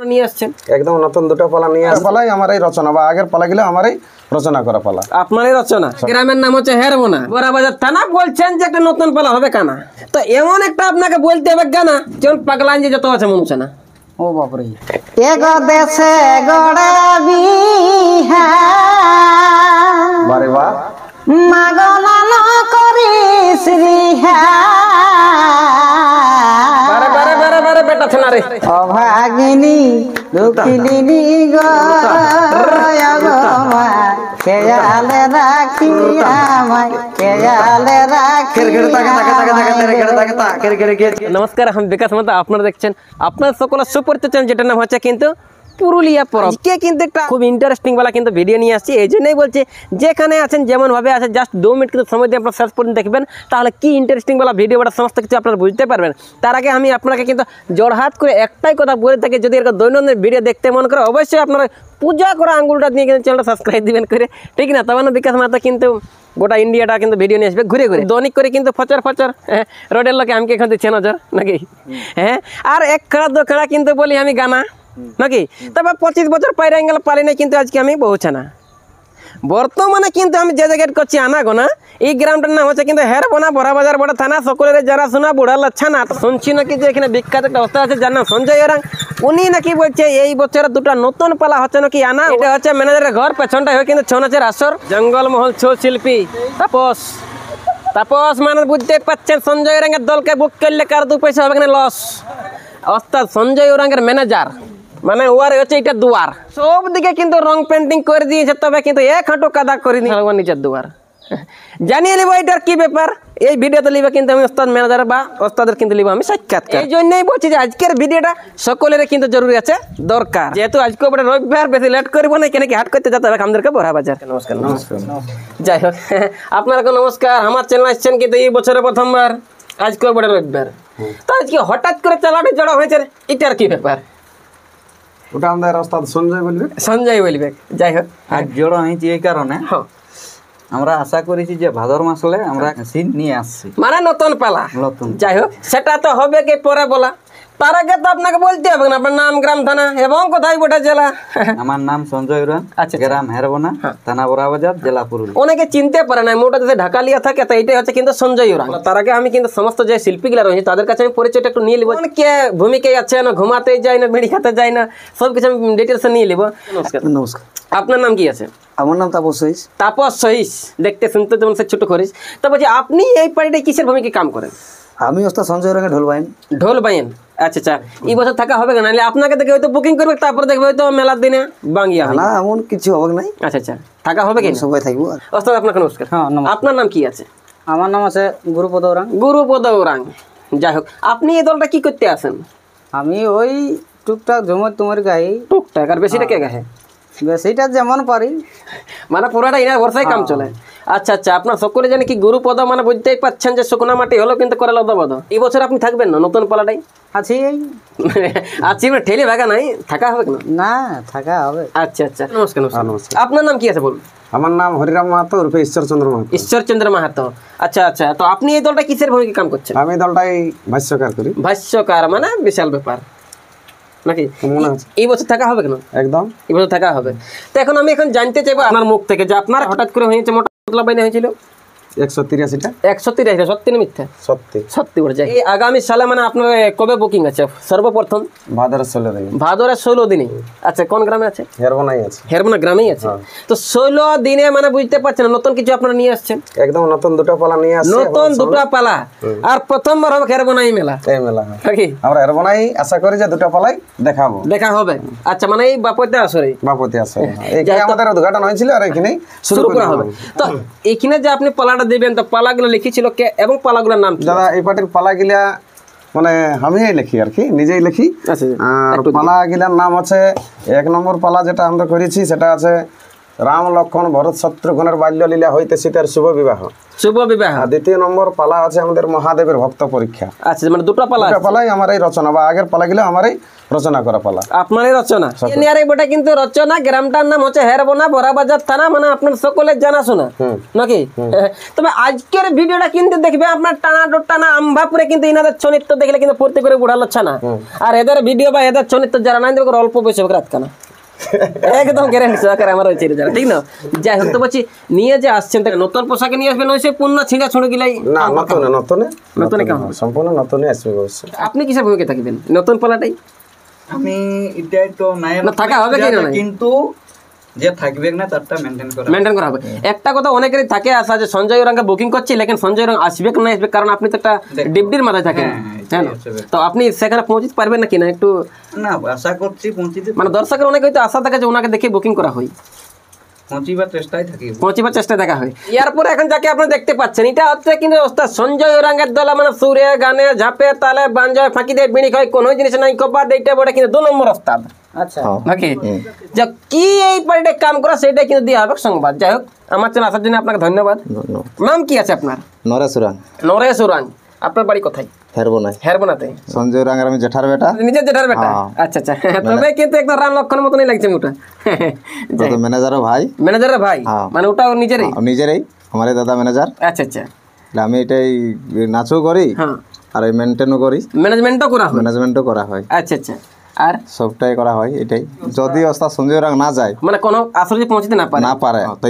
নিয়ে আসছেন একদম নতুন দুটো পালা নিয়ে আসছে। পালাই আমার এই রচনা বা আগের পালা গিলা আমার এই রচনা করা পালা। আপনারই রচনা। গ্রামের নাম হচ্ছে হেরবোনা, বড়াবাজার থানা। বলছেন যে একটা নতুন পালা হবে কানা, তো এমন একটা আপনাকে বলতে হবে গানা যেমন পাগলান যে যত আছে মনুষ না। ও বাপরে, এগো দেশে গড়ে বারে বাহ মাগলানো করিস বারে বারে বারে বারে বেটা ছেনা রে অভাগিনী দুঃখিনী গো খেয়ালে রাখি আমায় খেয়ালে রাখি। নমস্কার, আমি বিকাশ মাতা। আপনারা দেখছেন আপনার সকলের সুপরিচিত চ্যানেল, যেটার নাম হচ্ছে কিন্তু পুরুলিয়া পরব। আজকে কিন্তু একটা খুব ইন্টারেস্টিং বেলা কিন্তু ভিডিও নিয়ে আসছি। এই জন্যই বলছি যেখানে আছেন যেমনভাবে আছে জাস্ট 2 মিনিট কিন্তু সময় দিয়ে আপনারা শেষ পর্যন্ত দেখবেন, তাহলে কি ইন্টারেস্টিং বেলা ভিডিও বা সমস্ত কিছু আপনারা বুঝতে পারবেন। তার আগে আমি আপনাকে কিন্তু জোড়হাত করে একটাই কথা বলে থাকি, যদি এরকম দৈনন্দিন ভিডিও দেখতে মন করে অবশ্যই আপনারা পূজা করা আঙুলটা দিয়ে কিন্তু চ্যানেলটা সাবস্ক্রাইব দিবেন করে, ঠিক না? তখন বিকাশ মাতা কিন্তু গোটা ইন্ডিয়াটা কিন্তু ভিডিও নিয়ে আসবে ঘুরে ঘুরে, দৈনিক করে কিন্তু ফচার ফচার রোডের লোকে আমি এখান দিচ্ছে নজর নাকি। হ্যাঁ, আর এক খাড়া দু খাড়া কিন্তু বলি আমি গানা নাকি। তবে 25 বছর পাইরে গেলে পারি না, কিন্তু আজকে আমি বহুছানা। বর্তমানে কিন্তু আমি যে জায়গায় করছি আনাগোনা, এই গ্রামটার নাম হচ্ছে কিন্তু হেরবোনা, বড়াবাজার বড় থানা। সকলের যারা শোনা বুড়া লাচ্ছানা। তো শুনছি নাকি যে এখানে বিখ্যাত একটা অস্ত্র আছে যার নাম সঞ্জয় ওরাং। উনি নাকি বলছে এই বছরে দুটো নতুন পালা হচ্ছে নাকি আনা। এটা হচ্ছে ম্যানেজারের ঘর, পেছনটা হয়ে কিন্তু ছৌ নাচের আসর। জঙ্গলমহল ছৌ শিল্পী তাপস তাপস মানে বুঝতে পারছেন সঞ্জয় ওরাংয়ের দলকে বুক করলে কার 2 পয়সা হবে কিনা লস। অর্থাৎ সঞ্জয় ওরাংয়ের ম্যানেজার মানে ওয়ার হচ্ছে এটা দুয়ার, সব দিকে কিন্তু রং পেন্টিং করে দিয়েছে, তবে কিন্তু এক হাঁটু কাদা করে নিয়ে নিচের দুয়ার। জানিয়ে নিব এটার কি ব্যাপার। এই ভিডিওতে লিবা কিন্তু আমি ওস্তাদ ম্যানেজার বা ওস্তাদের কিন্তু লিবা আমি সাক্ষাৎকার। এই জন্যই বলছি যে আজকের ভিডিওটা সকলের কিন্তু জরুরি আছে, দরকার। যেহেতু আজকে ওপরে রবিবার, বেশি লেট করবো না, কেন কি হাট করতে যেতে হবে আমাদেরকে বড়াবাজার। নমস্কার। নমস্কার। যাই হোক, আপনাকে নমস্কার। আমার চ্যানেল আসছেন কিন্তু এই বছরের প্রথমবার, আজকে ওপরে রবিবার। তো আজকে হঠাৎ করে চালাটি জড়া হয়েছে, এটার কি ব্যাপার? ওটা আমাদের ওস্তাদ সঞ্জয় বলবে। সঞ্জয় বলবে। যাই হোক, আজ জড়ো হয়েছি এই কারণে আমরা আশা করেছি যে ভাদর মাসলে আমরা সিন নিয়ে আসছি, মানে নতুন পালা। নতুন। যাই হোক, সেটা তো হবে কি পরে বলা। তার আগে তো আপনাকে বলতে হবে না আপনার নাম, গ্রাম, থানা এবং কোথায় বটে জেলা। আমার নাম সঞ্জয় ওরাং, গ্রাম হেরবোনা, থানা বড়াবাজার, জেলা পুরুলিয়া। অনেকে চিনতে পারে না, মোটা যদি ঢাকা লিয়া থাকে তো এইটাই হচ্ছে কিন্তু সঞ্জয় ওরাং। তার আগে আমি কিন্তু সমস্ত যে শিল্পীগুলা রয়েছে তাদের কাছে আমি পরিচয়টা একটু নিয়ে নিব। কে ভূমিকায় আছে, না ঘুমাতে যায় না বিড়ি খাতে যায় না, সব কিছু আমি ডিটেলসে নিয়ে নিব। নমস্কার। নমস্কার। আপনার নাম কি আছে? আমার নাম তাপস সহিস। তাপস সহিস, দেখতে শুনতে যেমন সে ছোট করিস। তো বলছি আপনি এই পার্টিতে কিসের ভূমিকা কাম করেন? আমি ওস্তাদ সঞ্জয় ওরাংয়ের ঢোল বাইন। ঢোল বাইন, আচ্ছা আচ্ছা। এই বছর থাকা হবে না, নাহলে আপনাকে দেখে হয়তো বুকিং করবে, তারপর দেখবে হয়তো মেলার দিনে বাঙ্গিয়া হয়। না, এমন কিছু হবে নাই। আচ্ছা আচ্ছা, থাকা হবে কি? সবাই থাকবো। ওস্তাদ আপনাকে নমস্কার। আপনার নাম কি আছে? আমার নাম আছে গুরুপদ ওরাং। গুরুপদ ওরাং। যাই হোক, আপনি এই দলটা কি করতে আসেন? আমি ওই টুকটাক ঝুমর তোমার গায়ে। টুকটাক? আর বেশিটা কে গায়ে? বেশিটা যেমন পারি, মানে পুরাটা ইনার ভরসায় কাম চলে। আচ্ছা আচ্ছা, আপনার সকলে জানে কি গুরুপদ মানে বুঝতেই পাচ্ছেন যে শুকনা মাটি হলো কিন্তু করে লদবদ। এই বছর আপনি থাকবেন না নতুন পালাটাই? আছি আছি, মানে ঠেলে ভাগা নাই, থাকা হবে না? না, থাকা হবে। আচ্ছা আচ্ছা, নমস্কার। নমস্কার। আপনার নাম কি আছে বলুন? আমার নাম হরিরাম মাহাতো উর্ফে ঈশ্বরচন্দ্র মাহাতো। ঈশ্বরচন্দ্র মাহাতো, আচ্ছা আচ্ছা। তো আপনি এই দলটা কিসের ভূমিকা কাম করছেন? আমি দলটাই ভাষ্যকার করি। ভাষ্যকার মানে বিশাল ব্যাপার নাকি। এই বছর থাকা হবে কেন? একদম এই বছর থাকা হবে। তো এখন আমি জানতে চাইবো আপনার মুখ থেকে যে আপনার হঠাৎ করে হয়েছে মোটা পাতলা বাইনা হয়েছিল 183টা। 183, সত্যি না মিথ্যা? সত্যি। সত্যি বলে যায়। এই আগামী সালে মানে আপনার কবে বুকিং আছে সর্বপ্রথম? ভাদরের 16 দিনে। ভাদরের 16 দিনে। আচ্ছা, কোন গ্রামে আছে? হেরবোনাই আছে। হেরবোনা গ্রামেই আছে। তো 16 দিনে মানে বুঝতে পারছেন নতুন কিছু আপনারা নিয়ে আসছেন? একদম নতুন দুটো পালা নিয়ে আসছে। নতুন দুটো পালা, আর প্রথমবার হবে হেরবোনাই মেলা। এই মেলা নাকি আমরা হেরবোনাই আশা করি যে দুটো পালাই দেখাবো, দেখা হবে। আচ্ছা, মানে এই বাপতে আসরে, বাপতে আসরে এইখানে আমাদের উদ্ঘাটন হয়েছিল আর এখানেই শুরু করা হবে। তো এখানে যে আপনি পালাটা দিবেন, তো পালাগুলো লিখেছিল কে এবং পালাগুলোর নাম কি? দাদা, এই পার্টির পালাগুলা মানে আমি লিখি আর কি, নিজেই লিখি। আর পালাগুলার নাম আছে, 1 নম্বর পালা যেটা আমরা করেছি সেটা আছে রাম লক্ষণ ভরত শত্রুঘ্নের বাল্যলীলা হইতে সীতার শুভ বিবাহ। শুভ বিবাহ। আর দ্বিতীয় নম্বর পালা আছে আমাদের মহাদেবের ভক্ত পরীক্ষা। আচ্ছা, মানে দুটো পালা দুটা পালাই আমার এই রচনা, বা আগের পালা গেলে আমার এই রচনা করা পালা। আপনারই রচনা। এনিয়ারে বটা কিন্তু রচনা, গ্রামটার নাম হচ্ছে হেরবোনা, বড়াবাজার থানা, মানে আপনার সকলের জানাশোনা নাকি? তবে আজকের ভিডিওটা কিন্তু দেখবে আপনার টানা আম্বাপুরে কিন্তু ইনাদের চরিত্র দেখলে কিন্তু ফুর্তি করে বুড়ালো ছানা। আর এদের ভিডিও বা এদের চরিত্র যারা নাই দেখবে অল্প বয়সে রাত কানা একদম গ্যারান্টি সহকারে আমার হয়েছে যারা, ঠিক না? যাই হোক, তো বলছি নিয়ে যে আসছেন তাকে নতুন পোশাকে নিয়ে আসবেন, ওই সে পূর্ণ ছিঁড়া ছুঁড়ে গিলাই না, নতুনে কেমন সম্পূর্ণ নতুনে আসবে অবশ্যই। আপনি কিসের ভূমিকা থাকবেন নতুন পালাটাই? আমি এটাই তো নায়ক না, থাকা হবে কি না? কিন্তু যে থাকবে না তারটা মেনটেন করা হবে। একটা কথা অনেকেরই থাকে আশা যে সঞ্জয় ওরাঙ্কে বুকিং করছি, লেকিন সঞ্জয় ওরাং আসবে কি না আসবে, কারণ আপনি তো একটা ডিপডির মাথায় থাকেন, হ্যাঁ না? তো আপনি সেখানে পৌঁছতে পারবেন নাকি না একটু? না, আশা করছি পৌঁছিতে, মানে দর্শকের অনেক হয়তো আশা থাকে যে ওনাকে দেখে বুকিং করা হয়, পৌঁছিবার চেষ্টায় থাকি, পৌঁছিবার চেষ্টা দেখা হয়। এরপরে এখন যাকে আপনি দেখতে পাচ্ছেন এটা হচ্ছে কিন্তু ওস্তাদ সঞ্জয় ওরাঙ্গের দল, মানে সুরে গানে ঝাপে তালে বাঞ্জয় ফাঁকি দিয়ে বিড়ি খায়, কোনো জিনিস নাই কপাত, এইটা বড় কিন্তু 2 নম্বর ওস্তাদ। আচ্ছা, নাকি যা কি এই পার্টিতে কাম করা সেটা কিন্তু দেওয়া হবে সংবাদ। যাই হোক, আমার চ্যানেল আসার জন্য আপনাকে ধন্যবাদ। নাম কি আছে আপনার? নরেশ উরাং। নরেশ উরাং। আপনার বাড়ি কোথায়? হেরবোনায়। হেরবোনাতে। সঞ্জয় উরাংয়ের আমি জেঠার বেটা। নিজের জেঠার বেটা? আচ্ছা আচ্ছা, তবে কিন্তু একদম রাম লক্ষণের মতনই লাগছে ওটা। তো ম্যানেজারও ভাই। ম্যানেজারের ভাই? মানে ওটা নিজেরই? নিজেরই, আমারই দাদা ম্যানেজার। আচ্ছা আচ্ছা, আমি এটাই নাচও করি আর এই মেনটেনও করি, ম্যানেজমেন্টও করা হয়। ম্যানেজমেন্টও করা হয়। আচ্ছা আচ্ছা, আর সবটাই করা হয় এটাই। যদি ওস্তাদ সঞ্জয় উরাং না যায়, মানে কোনো আসলে পৌঁছতে না পারে, তো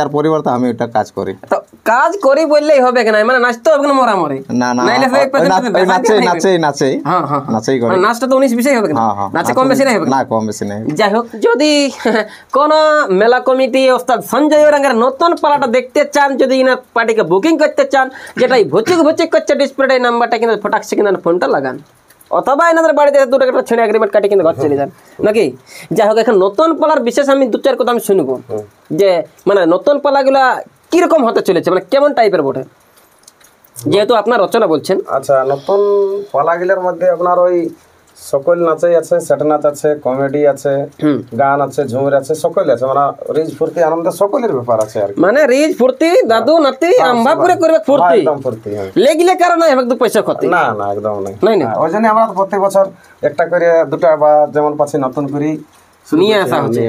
এর পরিবর্তে আমি এটা কাজ করি। তো কাজ করি বললেই হবে কেন? মানে নাচতে হবে না মরা মরে? না না, নাচেই করি। নাচটা তো 19-20 হবে, নাচে কম বেশি নাই হবে? না, কম বেশি নাই। যাই হোক, যদি কোন মেলা কমিটি ওস্তাদ সঞ্জয় ওরাঙ্গের নতুন পালাটা দেখতে চান, যদি ইনার পার্টিকে বুকিং করতে চান, যেটাই ভুচিক করছে ডিসপ্লেটাই নাম্বারটা কিন্তু ফটাকছে কিন্তু ফোনটা লাগান, অথবা এনাদের বাড়িতে 2 টাকা ছেড়ে এগ্রিমেন্ট কাটি কিন্তু ঘর চলে যান নাকি? যাই হোক, এখন নতুন পালার বিশেষ আমি 2-4 কথা আমি শুনবো, যে মানে নতুন পালাগুলা কিরকম হতে চলেছে, মানে কেমন টাইপের বটে, যেহেতু আপনার রচনা বলছেন। আচ্ছা, নতুন পালাগুলোর মধ্যে আপনার ওই সকল নাচই আছে, সেট নাচ আছে, কমেডি আছে, গান আছে, ঝুমুর আছে, সকল আছে, মানে রিজ ফুর্তি আনন্দ সকলের ব্যাপার আছে আর কি। মানে রিজ ফুর্তি দাদু নাতি আম্বাপুরে করবে ফুর্তি, একদম ফুর্তি লেগিলে কারণ নাই হবে 2 পয়সা ক্ষতি, না না, একদম নাই। না ওই জন্য আমরা প্রত্যেক বছর একটা করে 2টা বা যেমন পাচ্ছি নতুন করে নিয়ে আসা হচ্ছে।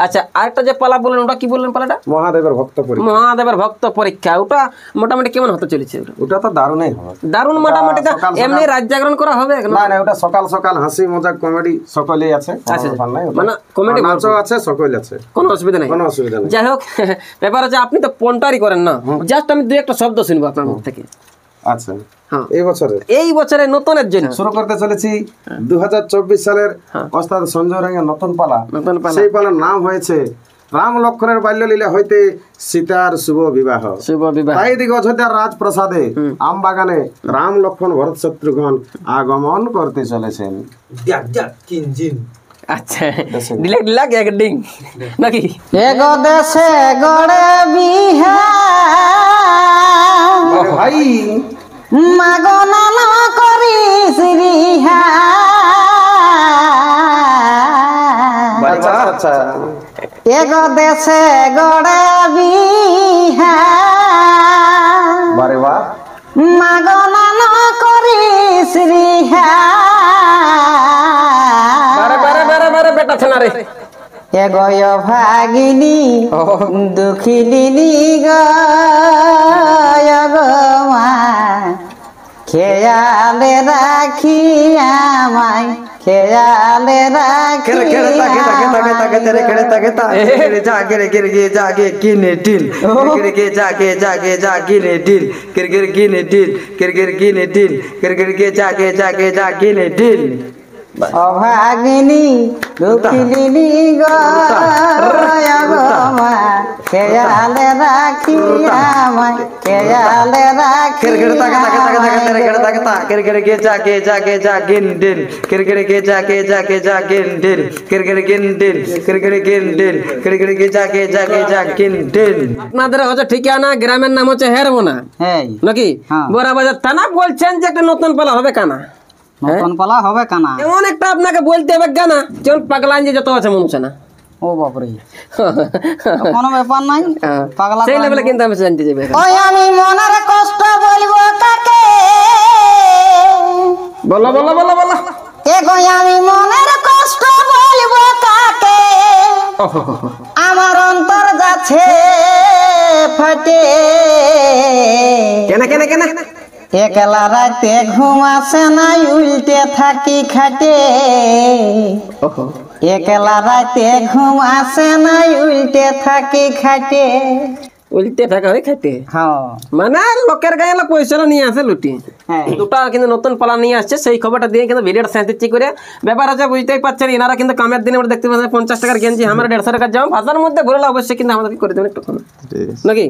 আচ্ছা, আরেকটা যে পালা বললেন ওটা কি বললেন পালাটা? মহাদেবের ভক্ত পরীক্ষা। মহাদেবের ভক্ত পরীক্ষা, ওটা মোটামুটি কেমন হতে চলেছে? ওটা তো দারুণই হবে। দারুণ মোটামুটি এমনি রাত জাগরণ করা হবে না না, ওটা সকাল সকাল হাসি মজাক কমেডি সকলেই আছে, মানে কমেডি নাচও আছে, সকল আছে, কোনো অসুবিধা নেই, কোনো অসুবিধা নেই। যাই হোক, ব্যাপার হচ্ছে আপনি তো পন্টারি করেন না, জাস্ট আমি 2-1টা শব্দ শুনবো আপনার মুখ থেকে। আচ্ছা, এই বছরে নতুনের জন্য শুরু করতে চলেছি 2024 সালের ওস্তাদ সঞ্জয় ওরাংয়ের নতুন পালা। সেই পালার নাম হয়েছে রাম লক্ষণের বাল্যলীলা হইতে সীতার শুভ বিবাহ। তাই দিকে অযোধ্যার রাজপ্রাসাদে আম বাগানে রাম লক্ষণ ভরত শত্রুঘ্ন আগমন করতে চলেছেন। আচ্ছা, ডিলাক একডিং নাকি? এগো দেশে গড়ে বিহা ভাই মাগনা না করিস রিহা। আচ্ছা আচ্ছা, এগো দেশে গড়ে বিহা বারে বাহ, মাগনা না করিস রিহা। বারে বেটা ছেনা রে, এগোয় ভাগিনী দুঃখিলিনী গমা খেয়ালে রাখি আমায়, খেয়ালে রাখি অভাগিনী দুঃখিলিনী গমা খেয়ালে রাখি আমায়, খেয়ালে রাখি আপনাদের হচ্ছে ঠিকানা গ্রামের নাম হচ্ছে হেরবোনা নাকি? বড়াবাজার থানা। বলছেন যে একটা নতুন পালা হবে কানা, নতুন পালা হবে কানা, এমন একটা আপনাকে বলতে হবে গানা যেমন পাগলান যে যত আছে মনুষ্য না ও বাপরে কোনো ব্যাপার নাই পাগলা সেই লেভেলে কিন্তু আমি জানতে যাবে ওই আমি মনের কষ্ট বলবো কাকে বলো বলো বলো বলো এ গো আমি মনের কষ্ট বলবো কাকে আমার অন্তর যাচ্ছে ফাটে কেন কেন কেন একলা রাতে ঘুম আসে না উল্টে থাকি খাটে একলা রাতে ঘুম আসে না উল্টে থাকি খাটে উল্টে থাকা হয়ে খাইতে হ্যাঁ মানে লোকের গায়ে পয়সা নিয়ে আসে লুটি হ্যাঁ দুটা কিন্তু নতুন পালা নিয়ে আসছে সেই খবরটা দিয়ে কিন্তু ভিডিওটা শান্তি করে ব্যাপার আছে বুঝতেই পারছেন এনারা কিন্তু কামের দিনে আমরা দেখতে পাচ্ছি 50 টাকার গেঞ্জি আমরা 150 টাকার জামা ভাষার মধ্যে ঘুরলে অবশ্যই কিন্তু আমাদেরকে করে দেবেন একটু নাকি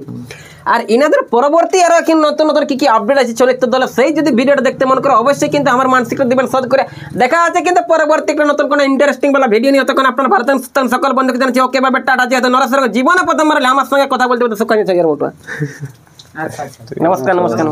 আর ইনাদের পরবর্তী আরো কিন্তু নতুন নতুন কি কি আপডেট আছে চলিত দলে সেই যদি ভিডিওটা দেখতে মন করে অবশ্যই কিন্তু আমার মানসিক দিবেন সদ করে দেখা আছে কিন্তু পরবর্তী একটা নতুন কোনো ইন্টারেস্টিং বালা ভিডিও নিয়ে তখন আপনারা ভারতের সকল বন্ধুকে জানাচ্ছি ওকে বাবা টাটা যেহেতু নরাসের জীবনে প্রথমবার আমার সঙ্গে কথা বলতে সুখানি থাকে নমস্কার নমস্কার।